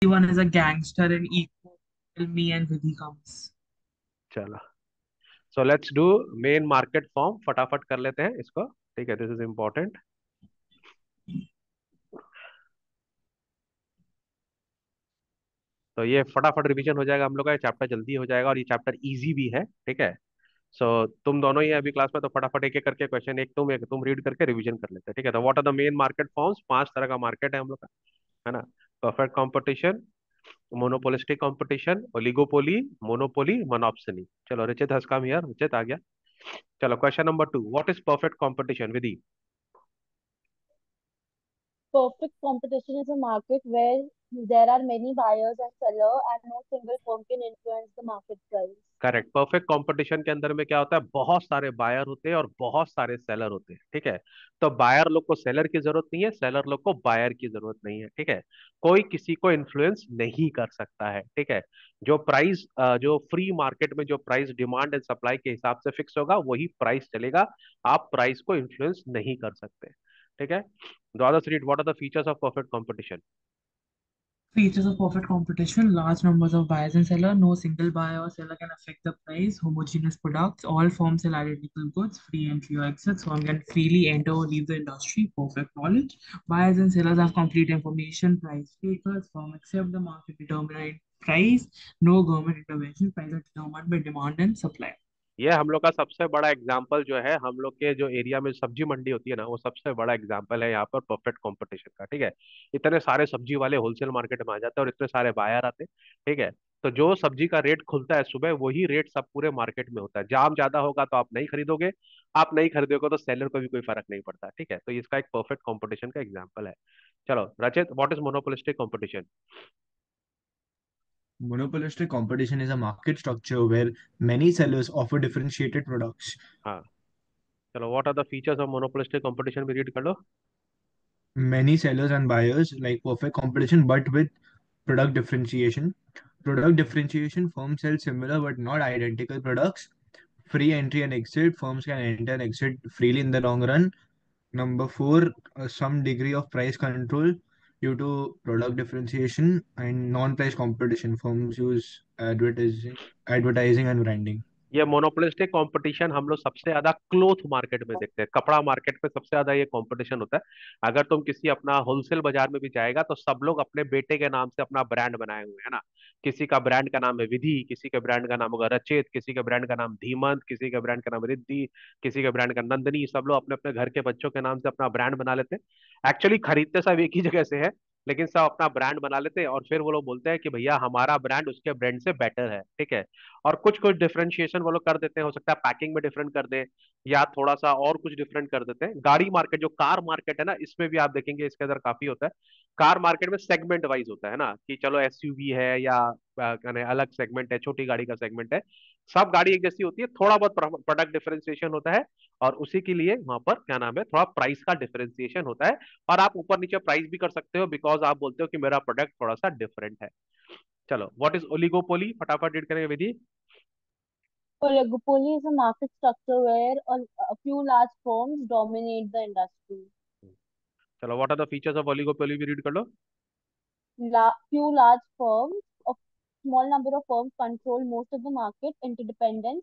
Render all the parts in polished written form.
One is a gangster and equal me and Vidhi comes. चलो, so let's do main market form, फटाफट कर लेते हैं इसको। ठीक है, दिस इज इम्पोर्टेंट। तो ये फटाफट रिवीजन हो जाएगा हम लोग का, ये चैप्टर जल्दी हो जाएगा और ये चैप्टर इजी भी है। ठीक है, सो तुम दोनों ही हैं अभी क्लास में, तो फटाफट एक एक करके क्वेश्चन, एक तुम रीड करके रिवीजन कर लेते हैं। ठीक है, तो what are the main market forms? पांच तरह का मार्केट है हम लोग का, है ना। Perfect competition, monopolistic competition, oligopoly, monopoly, monopsony. चलो, Richit has come here, Richit आ गया। चलो, question number 2, what is perfect competition विधि? Perfect competition is a market where there are many buyers and sellers and no single firm can influence the market price. Correct. Perfect competition के अंदर में क्या होता है, बहुत सारे बायर होते हैं और बहुत सारे सेलर होते हैं। ठीक है, तो बायर लोग को सेलर की जरूरत नहीं है, सेलर लोग को बायर की जरूरत नहीं है। ठीक है, कोई किसी को इन्फ्लुएंस नहीं कर सकता है। ठीक है, जो प्राइस, जो फ्री मार्केट में जो प्राइस डिमांड एंड सप्लाई के हिसाब से फिक्स होगा वही प्राइस चलेगा। आप प्राइस को इन्फ्लुएंस नहीं कर सकते। ठीक है, द्वादश read, what are the features of perfect competition? Features of perfect competition: large numbers of buyers and sellers, no single buyer or seller can affect the price, homogeneous products, all firms sell identical goods, free entry or exit, so one can freely enter or leave the industry, perfect knowledge. Buyers and sellers have complete information, price takers, firm accept the market determined price, no government intervention, price are determined by demand and supply. ये हम लोग का सबसे बड़ा example जो है, हम लोग के जो एरिया में सब्जी मंडी होती है ना, वो सबसे बड़ा एग्जाम्पल है यहाँ पर परफेक्ट कंपटीशन का। ठीक है, इतने सारे सब्जी वाले होलसेल मार्केट में आ जाते हैं और इतने सारे बायर आते हैं। ठीक है, तो जो सब्जी का रेट खुलता है सुबह, वही रेट सब पूरे मार्केट में होता है। जाम ज्यादा होगा तो आप नहीं खरीदोगे, आप नहीं खरीदोगे तो सेलर को भी कोई फर्क नहीं पड़ता। ठीक है, तो इसका एक परफेक्ट कंपटीशन का एग्जाम्पल है। चलो रचित, what is monopolistic competition? Monopolistic competition is a market structure where many sellers offer differentiated products. हाँ, चलो, what are the features of monopolistic competition भी रीड कर लो। Many sellers and buyers like perfect competition, but with product differentiation. Product differentiation, firms sell similar but not identical products. Free entry and exit, firms can enter and exit freely in the long run. Number four, some degree of price control due to product differentiation and non-price competition. Firms use advertising and branding. ये monopolistic competition हम लोग सबसे ज्यादा cloth market में देखते हैं, कपड़ा market में सबसे ज्यादा ये कंपटीशन होता है। अगर तुम किसी अपना होलसेल बाजार में भी जाएगा तो सब लोग अपने बेटे के नाम से अपना ब्रांड बनाए हुए हैं ना। किसी का ब्रांड का नाम है विधि, किसी के ब्रांड का नाम होगा रचित, किसी के ब्रांड का नाम धीमंत, किसी के ब्रांड का नाम रिद्धि, किसी के ब्रांड का नंदनी। सब लोग अपने अपने घर के बच्चों के नाम से अपना ब्रांड बना लेते हैं। एक्चुअली खरीदते सब एक ही जगह से है, लेकिन सब अपना ब्रांड बना लेते हैं और फिर वो लोग बोलते हैं कि भैया हमारा ब्रांड उसके ब्रांड से बेटर है। ठीक है, और कुछ कुछ डिफरेंशिएशन वो लोग कर देते हैं, हो सकता है पैकिंग में डिफरेंट कर दें या थोड़ा सा और कुछ डिफरेंट कर देते हैं। गाड़ी मार्केट, जो कार मार्केट है ना, इसमें भी आप देखेंगे इसके अंदर काफी होता है। कार मार्केट में सेगमेंट वाइज होता है ना, कि चलो एसयूवी है या यानी अलग सेगमेंट है, छोटी गाड़ी का सेगमेंट है। सब गाड़ी एक जैसी होती है, थोड़ा बहुत प्रोडक्ट डिफरेंशिएशन होता है और उसी के लिए वहां पर क्या नाम है, थोड़ा प्राइस का डिफरेंशिएशन होता है। और आप ऊपर नीचे प्राइस भी कर सकते हो, बिकॉज आप बोलते हो कि मेरा प्रोडक्ट थोड़ा सा डिफरेंट है। चलो, व्हाट इज ओलिगोपोली, फटाफट रीड करेंगे विधि। Oligopoly is a market structure where a few large firms dominate the industry. चलो, what are the features of oligopoly भी रीड कर लो। Few large firms, a small number of firms control most of the market. Interdependence,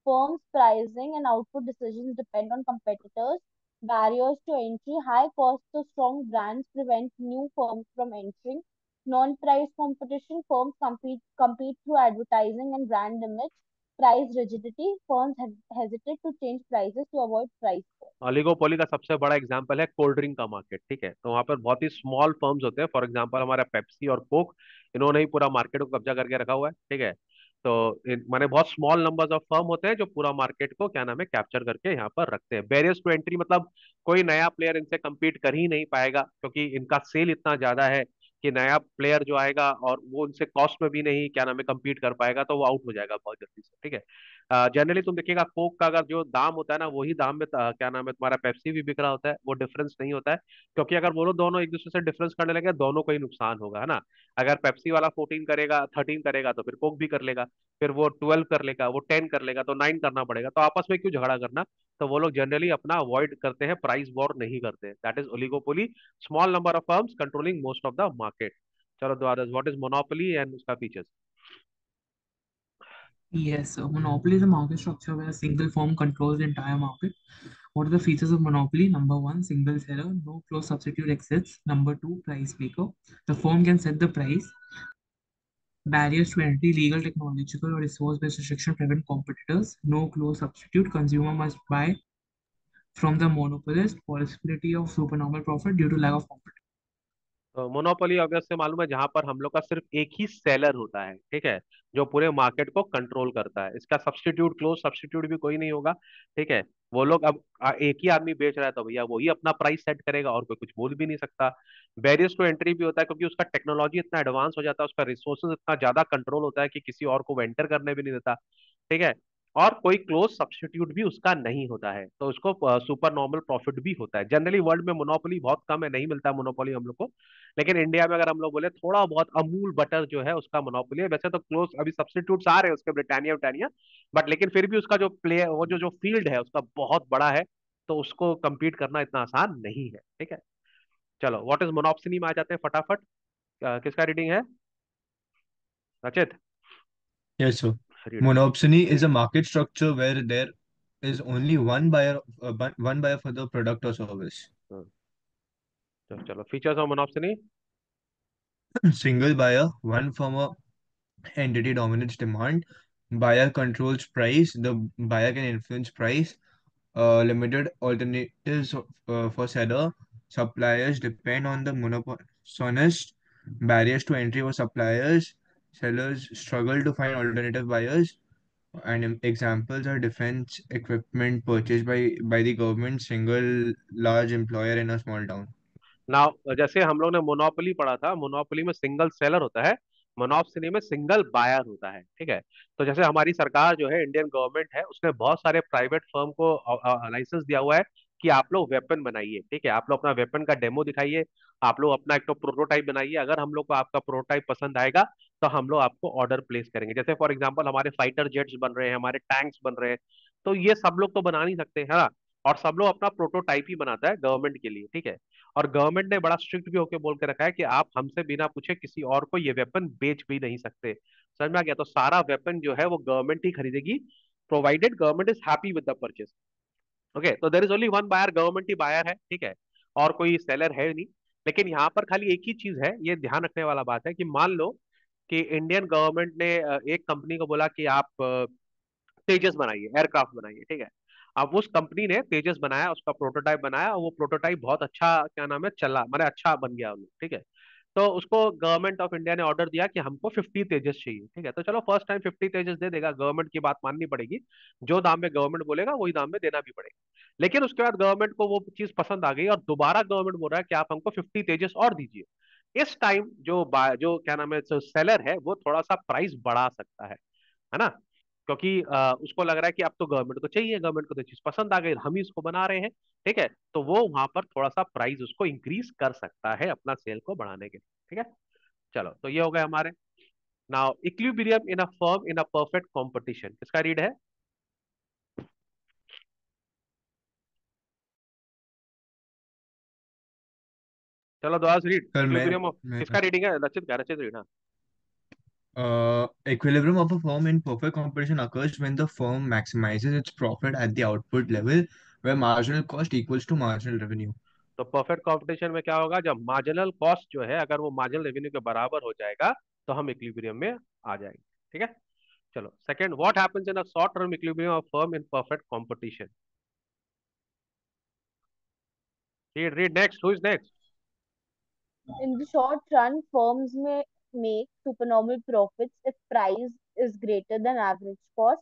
firms' pricing and output decisions depend on competitors. Barriers to entry, high costs of strong brands prevent new firms from entering. Non-price competition, firms compete through advertising and brand image. Price rigidity, firms hesitate to change prices to avoid price war. Oligopoly का सबसे बड़ा example है cold drink का market. ठीक है, तो वहां पर बहुत ही स्मॉल फर्म्स होते हैं, फॉर एग्जांपल हमारा पेप्सी और कोक, इन्होंने ही पूरा मार्केट को कब्जा करके रखा हुआ है। ठीक है, तो माने बहुत स्मॉल नंबर्स ऑफ फर्म होते हैं जो पूरा मार्केट को क्या नाम है, कैप्चर करके यहाँ पर रखते हैं। बैरियर्स टू एंट्री मतलब कोई नया प्लेयर इनसे compete कर ही नहीं पाएगा, क्योंकि इनका सेल इतना ज्यादा है कि नया प्लेयर जो आएगा और वो उनसे कॉस्ट में भी नहीं क्या नाम है compete कर पाएगा, तो वो आउट हो जाएगा बहुत जल्दी से। ठीक है, जनरली तुम देखिएगा कोक का अगर जो दाम होता है ना, वही दाम में क्या नाम है तुम्हारा पेप्सी भी बिक रहा होता है, वो डिफरेंस नहीं होता है। क्योंकि अगर वो लोग दोनों एक दूसरे से डिफरेंस करने लगे, दोनों को ही नुकसान होगा, है ना। अगर पेप्सी वाला 14 करेगा, 13 करेगा, तो फिर कोक भी कर लेगा। फिर वो 12 कर लेगा, वो 10 कर लेगा, तो 9 करना पड़ेगा। तो आपस में क्यों झगड़ा करना। तो वो लोग जनरली अपना अवॉइड करते हैं, प्राइस वॉर नहीं करते। That is oligopoly, small number of firms controlling most of the market. चलो दो others. What is monopoly and उसका features? Yes, so monopoly is a market structure where a single firm controls the entire market. What are the features of monopoly? Number one, single seller, no close substitute exists. Number two, price maker. The firm can set the price. Barriers to entry, legal, technological, or resource-based restriction prevent competitors. No close substitute. Consumer must buy from the monopolist. Possibility of supernormal profit due to lack of competition. तो monopoly obvious से मालूम है, जहां पर हम लोग का सिर्फ एक ही सेलर होता है, ठीक है, जो पूरे मार्केट को कंट्रोल करता है। इसका सब्स्टिट्यूट, क्लोज सब्स्टिट्यूट भी कोई नहीं होगा, ठीक है। वो लोग अब एक ही आदमी बेच रहा है तो भैया वही अपना प्राइस सेट करेगा और कोई कुछ बोल भी नहीं सकता। बैरियर्स टू एंट्री भी होता है क्योंकि उसका टेक्नोलॉजी इतना एडवांस हो जाता है, उसका रिसोर्सेज इतना ज्यादा कंट्रोल होता है कि किसी और को वेंटर करने भी नहीं देता, ठीक है। और कोई क्लोज सब्स्टिट्यूट भी उसका नहीं होता है, तो उसको सुपर नॉर्मल प्रॉफिट भी होता है। जनरली वर्ल्ड में मोनोपोली बहुत कम है, नहीं मिलता है मोनोपोली हम लोग को। लेकिन इंडिया में अगर हम लोग बोले थोड़ा बहुत, अमूल बटर जो है उसका मोनोपोली है। वैसे तो क्लोज अभी सब्स्टिट्यूट्स आ रहे हैं उसके, ब्रिटानिया ब्रिटानिया, बट लेकिन फिर भी उसका जो प्ले, वो जो जो फील्ड है उसका बहुत बड़ा है, तो उसको compete करना इतना आसान नहीं है, ठीक है। चलो व्हाट इज मोनोप्सनी में आ जाते हैं फटाफट। किसका रीडिंग है? रचित, Yes, sir. Read. Monopsony is a market structure where there is only one buyer for the product or service. चलो features of monopsony. Single buyer, one firm or entity dominates demand. Buyer controls price. The buyer can influence price. Limited alternatives for seller. Suppliers depend on the monopolist. Barriers to entry for suppliers. Sellers struggle to find alternative buyers. And examples are defense equipment purchased by the government, single large employer in a small town. Now जैसे हम लोग ने monopoly पढ़ा था, monopoly में single seller होता है, मोनोप्सनी में सिंगल बायर होता है, ठीक है। तो जैसे हमारी सरकार जो है, इंडियन गवर्नमेंट है, उसने बहुत सारे प्राइवेट फर्म को लाइसेंस दिया हुआ है कि आप लोग वेपन बनाइए, ठीक है, आप लोग अपना वेपन का डेमो दिखाइए, आप लोग अपना एक तो प्रोटोटाइप बनाइए। अगर हम लोग को आपका प्रोटोटाइप पसंद आएगा तो हम लोग आपको ऑर्डर प्लेस करेंगे। जैसे फॉर एग्जाम्पल हमारे फाइटर जेट्स बन रहे हैं, हमारे टैंक्स बन रहे हैं, तो ये सब लोग तो बना नहीं सकते, है ना। और सब लोग अपना प्रोटोटाइप ही बनाता है गवर्नमेंट के लिए, ठीक है। और गवर्नमेंट ने बड़ा स्ट्रिक्ट भी होकर बोल के रखा है कि आप हमसे बिना पूछे किसी और को ये वेपन बेच भी नहीं सकते। समझ में आ गया? तो सारा वेपन जो है वो गवर्नमेंट ही खरीदेगी, provided government is happy with the purchase. Okay, तो there is only one buyer, government ही बायर है, ठीक है, और कोई सेलर है नहीं। लेकिन यहाँ पर खाली एक ही चीज है, ये ध्यान रखने वाला बात है कि मान लो कि इंडियन गवर्नमेंट ने एक कंपनी को बोला कि आप तेजस बनाइए, एयरक्राफ्ट बनाइए, ठीक है। अब उस कंपनी ने तेजस बनाया, उसका प्रोटोटाइप बनाया, और वो प्रोटोटाइप बहुत अच्छा, क्या नाम है, चला, माने अच्छा बन गया वो, ठीक है। तो उसको गवर्नमेंट ऑफ इंडिया ने ऑर्डर दिया कि हमको 50 तेजस चाहिए, ठीक है। तो चलो फर्स्ट टाइम 50 तेजस दे देगा, गवर्नमेंट की बात माननी पड़ेगी, जो दाम में गवर्नमेंट बोलेगा वही दाम में देना भी पड़ेगा। लेकिन उसके बाद गवर्नमेंट को वो चीज पसंद आ गई और दोबारा गवर्नमेंट बोल रहा है कि आप हमको 50 तेजस और दीजिए। इस टाइम जो क्या नाम है, जो सेलर है वो थोड़ा सा प्राइस बढ़ा सकता है ना, क्योंकि उसको लग रहा है कि अब तो गवर्नमेंट को चाहिए, गवर्नमेंट को तो चीज पसंद आ गई, हम ही इसको बना रहे हैं, ठीक है। तो वो वहां पर थोड़ा सा प्राइस उसको इंक्रीज कर सकता है अपना सेल को बढ़ाने के लिए, ठीक है। चलो तो ये हो गए हमारे। Now equilibrium in a firm in a perfect competition, किसका रीड है? चलो दोबारा से रीड, सर इक्विलिब्रियम ऑफ, मैं किसका रीडिंग है? रचित का, रचित रीड, हाँ। equilibrium of a firm in perfect competition occurs when the firm maximizes its profit at the output level, where marginal cost equals to marginal revenue. तो perfect competition में क्या होगा? जब मार्जिनल कॉस्ट जो है अगर वो मार्जिनल रेवेन्यू के बराबर हो जाएगा तो हम इक्विलिब्रियम में आ जाएंगे, ठीक है। चलो second, what happens in a short term equilibrium of firm in perfect competition? Read read, next, who is next? In the short run, firms may make supernormal profits if price is greater than average cost,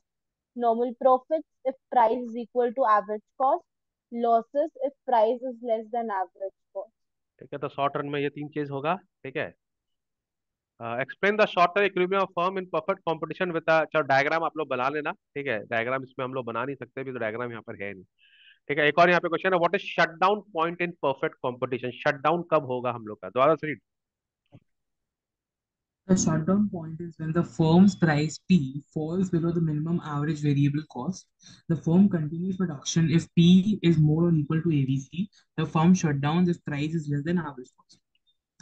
normal profits if price is equal to average cost, losses if price is less than average cost. ठीक है, तो short run में ये तीन चीज होगा, ठीक है। Explain the short term equilibrium of firm in perfect competition with, चलो डायग्राम आप लोग बना लेना, ठीक है। डायग्राम इसमें हम लोग बना नहीं सकते भी, तो डायग्राम यहाँ पर है नहीं, ठीक है। एक और यहाँ पे क्वेश्चन है, what is shut down point in perfect competition? Shut down कब होगा हम लोग का? दोबारा से read। The shutdown point is when the firm's price P falls below the minimum average variable cost. The firm continues production if P is more or equal to ABC. The firm shut down if price is less than average cost.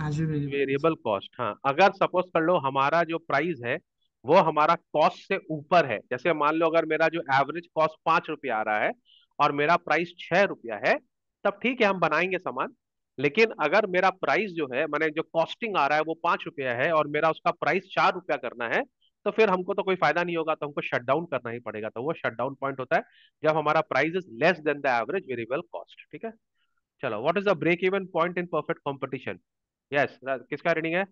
As your variable cost. Variable cost. हाँ, अगर suppose कर लो हमारा जो price है वो हमारा cost से ऊपर है, जैसे मान लो अगर मेरा जो एवरेज कॉस्ट 5 रुपया आ रहा है और मेरा प्राइस 6 रुपया है, तब ठीक है हम बनाएंगे सामान। लेकिन अगर मेरा प्राइस जो है मैंने जो कॉस्टिंग आ रहा है वो 5 रुपया है और मेरा उसका प्राइस 4 रुपया करना है, तो फिर हमको तो कोई फायदा नहीं होगा, तो हमको शट डाउन करना ही पड़ेगा। तो वो शट डाउन पॉइंट होता है जब हमारा price is less than the average variable cost. ठीक है। चलो, what is the break even point in perfect competition? Yes, किसका रीडिंग है?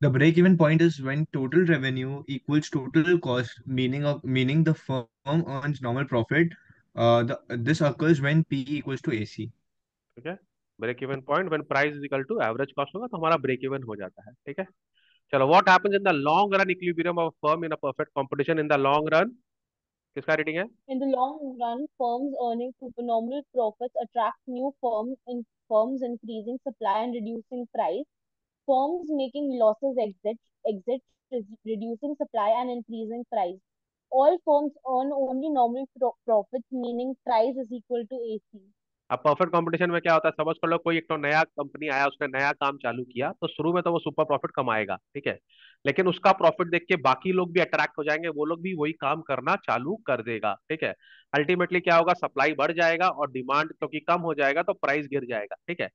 The break-even point is when total revenue equals total cost, meaning the firm earns normal profit. This occurs when P equals to AC. ठीक है। Break even point when price is equal to average cost होगा तो हमारा break even हो जाता है। ठीक है। चलो, what happens in the long run equilibrium of firm in a perfect competition in the long run? किसका रीडिंग है? In the long run, firms earning supernormal profits attract new firms, increasing supply and reducing price. Firms making losses exit, reducing supply and increasing price. All firms earn only normal profits, meaning price is equal to AC. अब perfect competition में क्या होता है, समझ कर लो कोई एक तो नया कंपनी आया, उसने नया काम चालू किया, तो शुरू में तो वो सुपर प्रॉफिट कमाएगा, ठीक है। लेकिन उसका प्रॉफिट देख के बाकी लोग भी अट्रैक्ट हो जाएंगे, वो लोग भी वही काम करना चालू कर देगा, ठीक है। अल्टीमेटली क्या होगा, सप्लाई बढ़ जाएगा और डिमांड क्योंकि कम हो जाएगा तो प्राइस गिर जाएगा, ठीक है।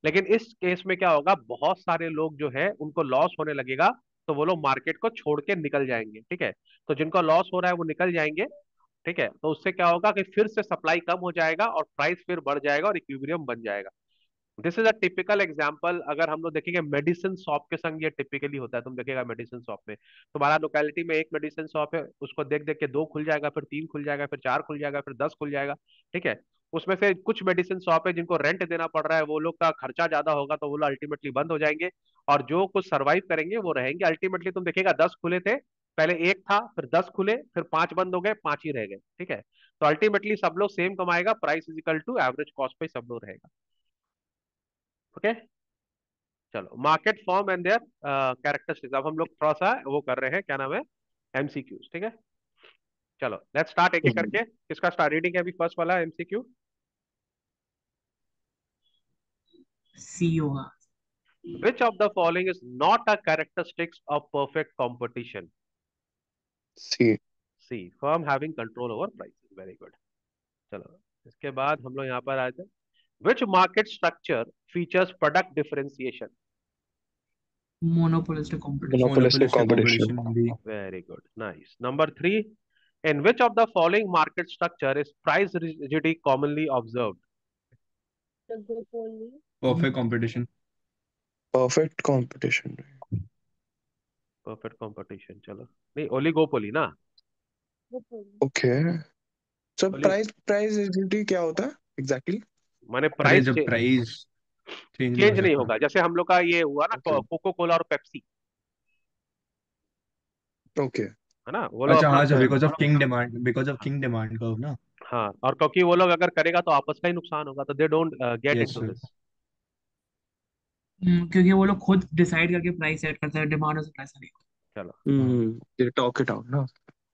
लेकिन इस केस में क्या होगा, बहुत सारे लोग जो है उनको लॉस होने लगेगा, तो वो लोग मार्केट को छोड़ के निकल जाएंगे, ठीक है। तो जिनको लॉस हो रहा है वो निकल जाएंगे, ठीक है। तो उससे क्या होगा कि फिर से सप्लाई कम हो जाएगा और प्राइस फिर बढ़ जाएगा और इक्विलिब्रियम बन जाएगा। This is a typical example. अगर हम लोग देखेंगे मेडिसिन शॉप के संग ये टिपिकली होता है। तुम देखेगा मेडिसिन शॉप में, तुम्हारा लोकेलिटी में एक मेडिसिन शॉप है, उसको देख देख के दो खुल जाएगा, फिर तीन खुल जाएगा, फिर चार खुल जाएगा, फिर 10 खुल जाएगा, ठीक है। उसमें से कुछ मेडिसिन शॉप है जिनको रेंट देना पड़ रहा है, वो लोग का खर्चा ज्यादा होगा तो वो लोग अल्टीमेटली बंद हो जाएंगे, और जो कुछ सर्वाइव करेंगे वो रहेंगे। अल्टीमेटली तुम देखेगा 10 खुले थे, पहले एक था, फिर 10 खुले, फिर 5 बंद हो गए, 5 ही रह गए, ठीक है। तो अल्टीमेटली सब लोग सेम कमाएगा, price is equal to average cost पे सब लोग रहेगा। ओके। चलो, market form and their characteristics. अब हम लोग थोड़ा सा वो कर रहे हैं, क्या नाम है, एमसीक्यूज, ठीक है। चलो लेट्स स्टार्ट एक एक करके। किसका स्टार्ट रीडिंग है अभी फर्स्ट वाला एमसीक्यू? C होगा। Which of the following is not a characteristics of perfect competition? C. C, firm having control over price. Very good. चलो, इसके बाद हम लोग यहाँ पर आए थे। विच market structure features product differentiation? Monopolistic competition. Monopolistic Monopolistic competition. competition. B. Very good, nice. Number three, in which of the following market structure is price rigidity commonly observed? Oligopoly. Perfect competition. Perfect competition. Perfect competition, चलो नहीं, oligopoly ना। Oligopoly. Okay, सो ओली price price rigidity क्या होता है exactly? माने अरे price जब price change नहीं हो चेंज नहीं सकता। होगा। जैसे हम लोग का ये हुआ ना, ओके कोको कोला और पेप्सी, ओके। है ना, वो लोग अच्छा अपना। हाँ, अच्छा बिकॉज ऑफ किंग डिमांड का हो ना। हाँ, और क्योंकि वो लोग अगर करेगा तो आपस का ही नुकसान होगा, तो they don't get yes into sir. This. क्योंकि वो लोग खुद डिसाइड करके प्राइस सेट करते हैं, डिमांड और सप्लाई से नहीं। चलो, ये टॉक इट आउट ना।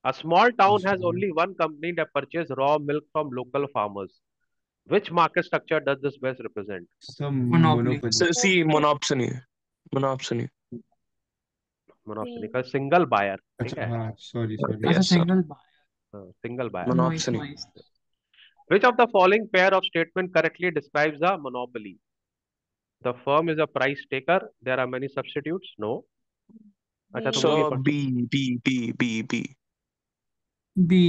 a small town has Yes, only one company that purchase raw milk from local farmers. Which market structure does this best represent? some Monopoly. monopoly. C, monopsony. Monopsony. Monopoly C. का single buyer, ठीक अच्छा है। हाँ, sorry. As a yes sir, single buyer. Single buyer. Noise, monopsony. noise. Which of the following pair of statement correctly describes a monopoly? The firm is a price taker. There are many substitutes. No. अच्छा, तुम B. लोग ये सो पढ़। B B B B B. B.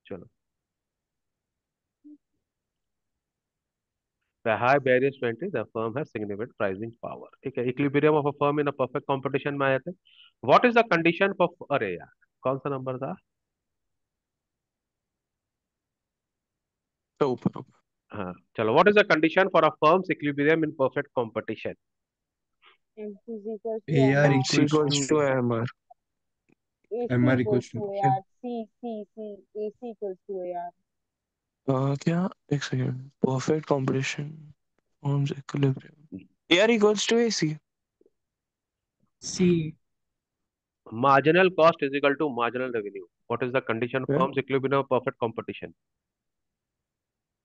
चलो, the high barriers to entry, the firm has significant pricing power. ठीक है। Equilibrium of a firm in a perfect competition में आए थे। What is the condition for, अरे यार कौन सा नंबर था? तो ऊपर ऊपर। हाँ चलो, what is the condition for a firm's equilibrium in perfect competition? M is equals to AR MR. MC equals equals to to MR। AC MR equals equals to to AR. C. AC equals to AR. क्या, एक second, perfect competition forms equilibrium, AR equals to AC। C. Marginal cost is equal to marginal revenue. What is the condition Yeah. firms equilibrium of perfect competition?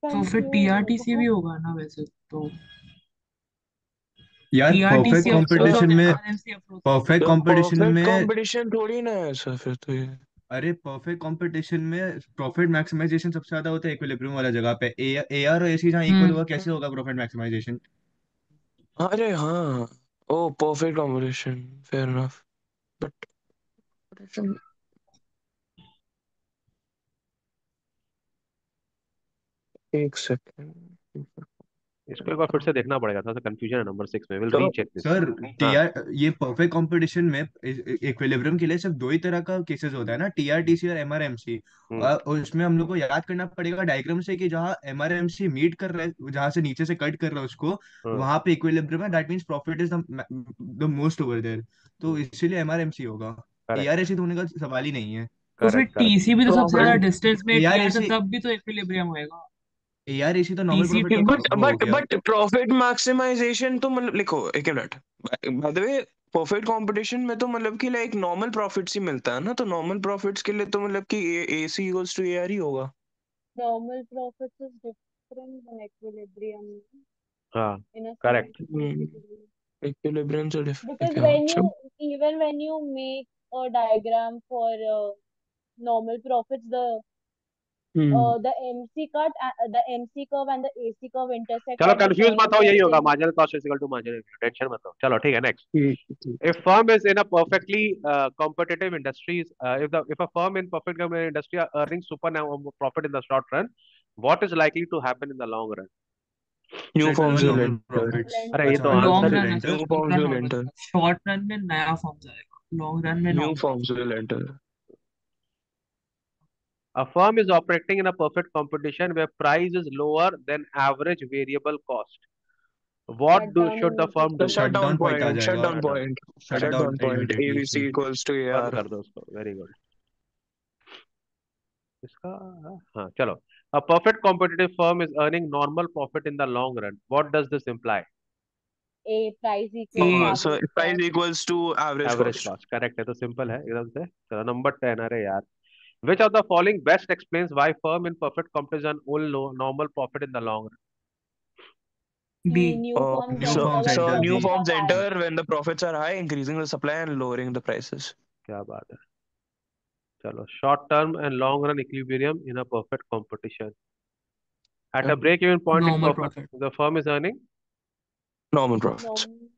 तो फिर टीआरटीसी भी होगा ना वैसे तो। यार टीआरटीसी परफेक्ट अप्रोच कंपटीशन में एमआरएमसी अप्रोच। परफेक्ट तो कंपटीशन परफेक्ट में कंपटीशन थोड़ी ना है ऐसा फिर तो ये। अरे परफेक्ट कंपटीशन में प्रॉफिट मैक्सिमाइजेशन सबसे ज्यादा होता है इक्विलिब्रियम वाला जगह पे। एआर और एसी जहाँ इक्वल हुआ कैसे होगा प्रॉफिट मैक्सिमाइजेशन? अरे हाँ, oh perfect competition, fair enough, but एक सेकंड। इसको एक बार फिर से देखना पड़ेगा, थोड़ा सा कंफ्यूजन है नंबर 6 में। विल चलो रीचेक दिस। सर हाँ। टीआर ये परफेक्ट कंपटीशन में इक्विलिब्रियम के लिए सिर्फ दो ही तरह का केसेस होता है ना, टीआरटीसी और एमआरएमसी। हम्म। और उसमें हम लोग को याद करना पड़ेगा डायग्राम से कि जहाँ एमआरएमसी मीट कर रहा है, जहाँ से नीचे से कट कर रहा है उसको, हम्म। वहां पे इक्विलिब्रियम है। That means profit is the most over there. तो इसीलिए एमआरएमसी होगा। करेक्ट। एआरएसी तो होने का सवाल ही नहीं है। तो फिर करेक्ट। करेक्ट। टीसी भी तो सबसे ज्यादा प्रॉफिट, डिस्टेंस में किया है तो एआरएसी तब भी तो इक्विलिब्रियम होएगा। एआरएसी तो नॉर्मल टीसी प्रॉफिट का बट वो हो बट गया। बट प्रॉफिट मैक्सिमाइजेशन तो मतलब लिखो एक minute, by the way perfect competition में तो मतलब कि लाइक नॉर्मल प्रॉफिट्स ही मिलता है ना, तो नॉर्मल प्रॉफिट्स के लिए तो मतलब कि एसी इक्वल्स टू एआर ही होगा। Normal profits is different than equilibrium हाँ। in a sense. Correct. Equilibrium से Because डिफरेंट है। when अच्छा, you, even when you make a diagram for normal profits, the MC cut, the MC curve and the AC curve intersect चलो at the confuse point मत of हो, the यही होगा, same. Marginal cost is equal to marginal, tension मत हो। चलो ठीक है, नेक्स्ट। ठीक ठीक। If firm is in a perfectly competitive industries, if a firm in perfect competitive industry are earning super profit in the short run, what is likely to happen in the long run? Knew it will forms earn will normal enter, profits. अरे ये अच्छा तो हाँ, new long answer forms he. Run will है enter. New sir, forms पूरा will normal enter, है। Short run में नया फॉर्म जाएगा, लॉन्ग रन में new normal. Forms will enter. A firm is operating in a perfect competition where price is lower than average variable cost. What Shut down should the firm The immediately. do? Shut shutdown down point आ point, जाएगा। shutdown Shut down। point, shut correct. Down shutdown point, immediately. ABC equals to बंद AR. कर दो उसको, very good. इसका हाँ चलो। A perfect competitive firm is earning normal profit in the long run. What does this imply? A price equals A So average price cost. equals to average average cost. Cost, correct है, तो simple है एकदम से। चलो number 10। अरे यार, which of the following best explains why firm in perfect competition will normal profit in the long run? B. New forms new enter forms when So enter new B. profits are forms high. enter when the profits are high, increasing the supply and lowering the prices. क्या बात है। चलो, short term and long run equilibrium in a perfect competition. At Yeah. a break even point in normal perfect, profit. the firm is earning Normal profits. Normal.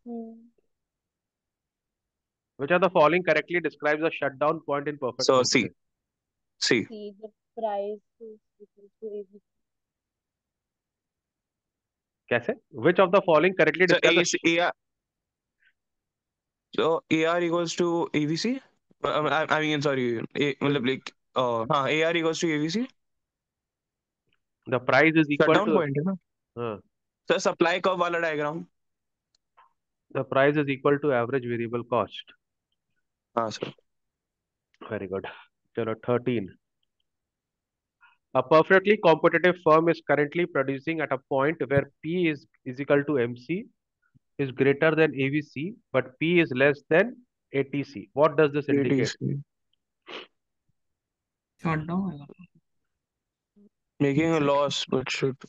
Hmm. which of the following correctly describes the shutdown point in perfect So C, competition? C. See, the price is equal to ABC. कैसे? Which of the following correctly So describes the AR, so AR equals to ABC. I mean, sorry, मतलब like हाँ, AR equals to ABC. the price is equal Shutdown to point है ना? uh, So supply curve वाला diagram. the price is equal to average variable cost. हाँ sir. Very good. चलो 13. A perfectly competitive firm is currently producing at a point where P is equal to MC, is greater than AVC, but P is less than ATC. What does this indicate? ATC. Shot down होएगा। Making एक a second. loss, but should.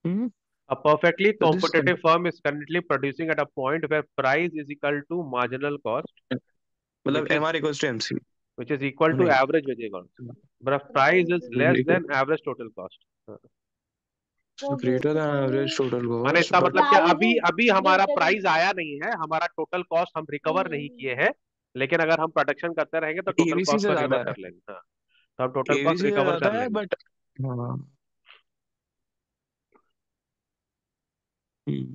Hmm? A perfectly So this competitive firm is currently producing at a point where price is equal to marginal cost, मतलब which is MR equals to MC. equal to नहीं. average wage cost. But if price Price is is less Equal- than average total cost. So so greater than average basically total माने cost, इसका but मतलब कि price अभी is अभी हमारा greater than. Price आया नहीं है, हमारा टोटल कॉस्ट हम रिकवर नहीं किए हैं, लेकिन अगर हम प्रोडक्शन करते रहेंगे तो टोटल ABC कॉस्ट से को ज्यादा रिकवर है. कर लेंगे। हाँ, तो हम टोटल कॉस्ट ABC से रिकवर ज्यादा कर है, लेंगे। but हाँ. Hmm.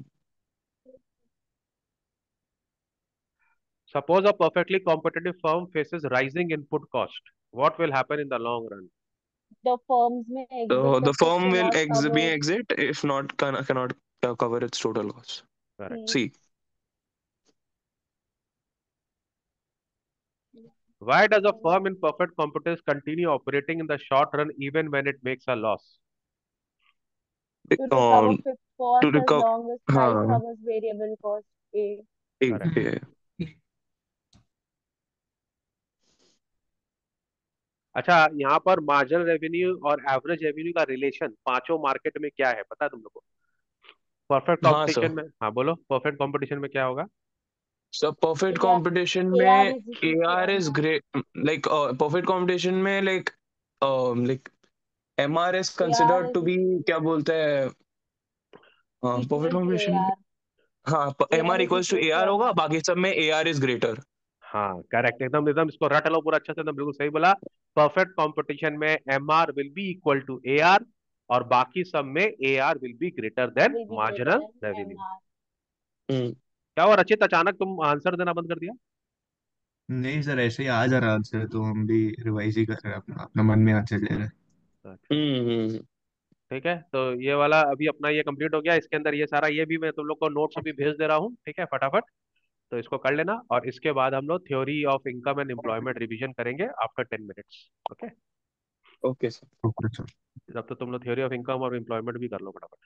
Suppose a perfectly competitive firm faces rising input cost. What will happen in the long run? The firms may exit So the if it firm will cannot be cover. exit if not cannot cover its total cost. Correct. C. Why does a firm in perfect competition continue operating in the short run even when it makes a loss? To recover Um, fixed to cost as recover. long as price हाँ. covers variable cost. A. ठीक correct. है। अच्छा, यहाँ पर marginal revenue और average revenue का relation पांचों market में क्या है पता है तुम लोग को? परफेक्ट हाँ सर। कंपटीशन में, हाँ बोलो, परफेक्ट कंपटीशन में क्या होगा? Sir perfect AR, competition AR में is A equal to R is MR. Great, like perfect competition में like M R is AR considered is to be, क्या बोलते हैं, हाँ परफेक्ट equal to कंपटीशन में, AR. हाँ M AR R is equals to equal A to R होगा, MR. बाकी सब में ए आर इज ग्रेटर। हाँ करेक्ट, एकदम एकदम इसको रट लो पूरा अच्छे से, एकदम बिल्कुल सही बोला। परफेक्ट कंपटीशन में M R will be equal to A R, और बाकी सब में A R will be greater than Will be greater marginal than revenue. MR. Hmm. क्या हुआ रचित, अचानक तुम आंसर देना बंद कर दिया? नहीं सर, ऐसे ही आ जा रहा आंसर, तो हम भी रिवाइज ही कर रहे हैं, अपना अपना मन में आंसर ले रहे हैं। अच्छा, हम्म। ठीक है, तो ये वाला अभी अपना ये कंप्लीट हो गया। इसके अंदर ये सारा, ये भी मैं तुम लोग को नोट्स अभी भेज दे रहा हूँ, ठीक है, फटाफट। तो इसको कर लेना, और इसके बाद हम लोग theory of income and employment revision करेंगे after 10 minutes. Okay, okay sir. Okay sir. जब तो तुम लोग थ्योरी ऑफ इनकम और एम्प्लॉयमेंट भी कर लो फटाफट।